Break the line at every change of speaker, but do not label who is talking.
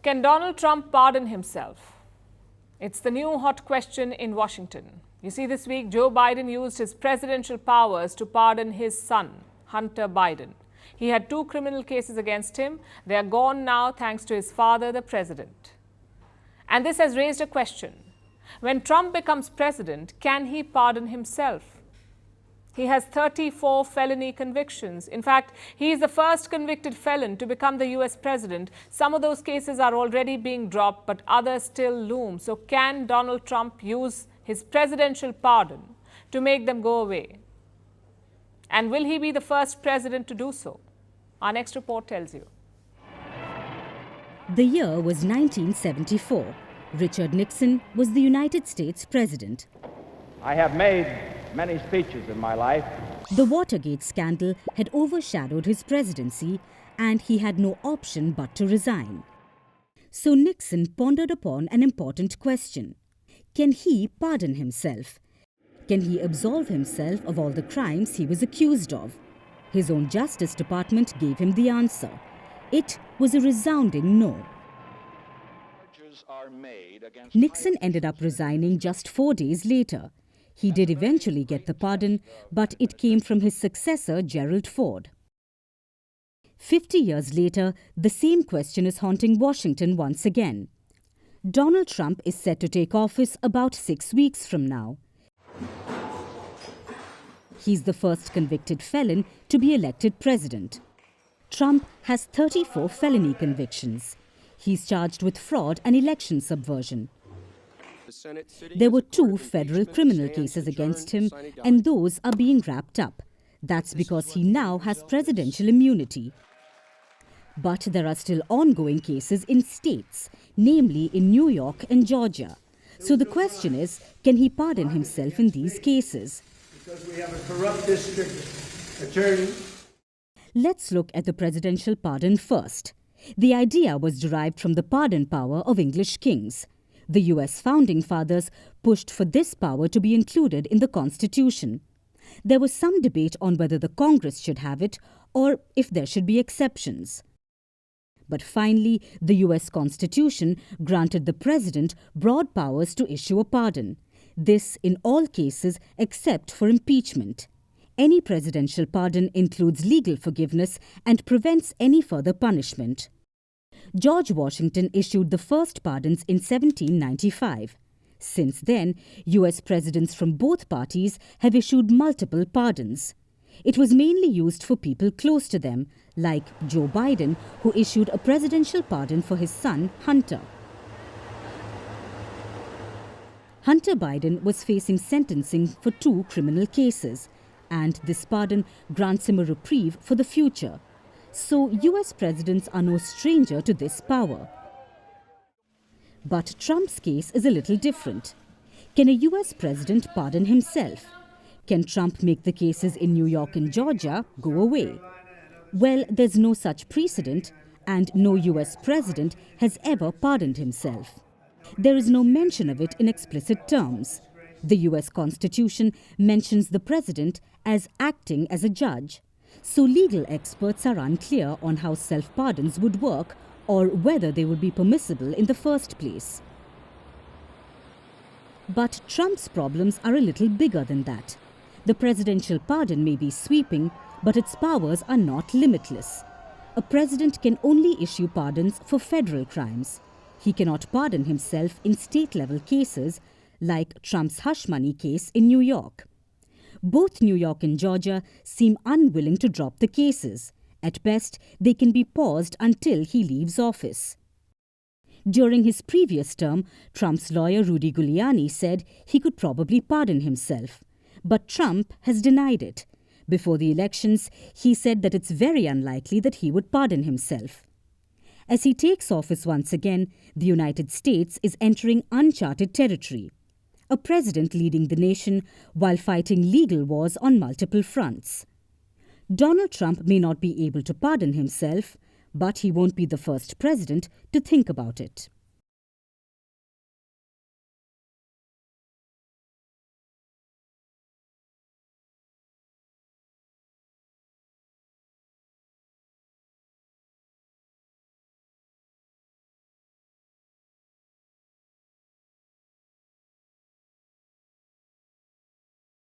Can Donald Trump pardon himself? It's the new hot question in Washington. You see, this week, Joe Biden used his presidential powers to pardon his son, Hunter Biden. He had 2 criminal cases against him. They are gone now thanks to his father, the president. And this has raised a question. When Trump becomes president, can he pardon himself? He has 34 felony convictions. In fact, he is the first convicted felon to become the US president. Some of those cases are already being dropped, but others still loom. So can Donald Trump use his presidential pardon to make them go away? And will he be the first president to do so? Our next report tells you.
The year was 1974. Richard Nixon was the United States president.
I have made many speeches in my life.
The Watergate scandal had overshadowed his presidency, and he had no option but to resign. So Nixon pondered upon an important question. Can he pardon himself? Can he absolve himself of all the crimes he was accused of? His own Justice Department gave him the answer. It was a resounding no. Nixon ended up resigning just 4 days later. He did eventually get the pardon, but it came from his successor, Gerald Ford. 50 years later, the same question is haunting Washington once again. Donald Trump is set to take office about 6 weeks from now. He's the first convicted felon to be elected president. Trump has 34 felony convictions. He's charged with fraud and election subversion. There were 2 federal criminal cases against him, and those are being wrapped up. That's because he now has presidential immunity. But there are still ongoing cases in states, namely in New York and Georgia. So the question is, can he pardon himself in these cases?
Because we have a corrupt district attorney.
Let's look at the presidential pardon first. The idea was derived from the pardon power of English kings. The US founding fathers pushed for this power to be included in the Constitution. There was some debate on whether the Congress should have it or if there should be exceptions. But finally, the US Constitution granted the president broad powers to issue a pardon. This in all cases except for impeachment. Any presidential pardon includes legal forgiveness and prevents any further punishment. George Washington issued the first pardons in 1795. Since then, US presidents from both parties have issued multiple pardons. It was mainly used for people close to them, like Joe Biden, who issued a presidential pardon for his son, Hunter. Hunter Biden was facing sentencing for 2 criminal cases, and this pardon grants him a reprieve for the future. So US presidents are no stranger to this power. But Trump's case is a little different. Can a US president pardon himself? Can Trump make the cases in New York and Georgia go away? Well, there's no such precedent, and no US president has ever pardoned himself. There is no mention of it in explicit terms. The US Constitution mentions the president as acting as a judge. So legal experts are unclear on how self-pardons would work or whether they would be permissible in the first place. But Trump's problems are a little bigger than that. The presidential pardon may be sweeping, but its powers are not limitless. A president can only issue pardons for federal crimes. He cannot pardon himself in state-level cases, like Trump's hush money case in New York. Both New York and Georgia seem unwilling to drop the cases. At best, they can be paused until he leaves office. During his previous term, Trump's lawyer Rudy Giuliani said he could probably pardon himself. But Trump has denied it. Before the elections, he said that it's very unlikely that he would pardon himself. As he takes office once again, the United States is entering uncharted territory. A president leading the nation while fighting legal wars on multiple fronts. Donald Trump may not be able to pardon himself, but he won't be the first president to think about it.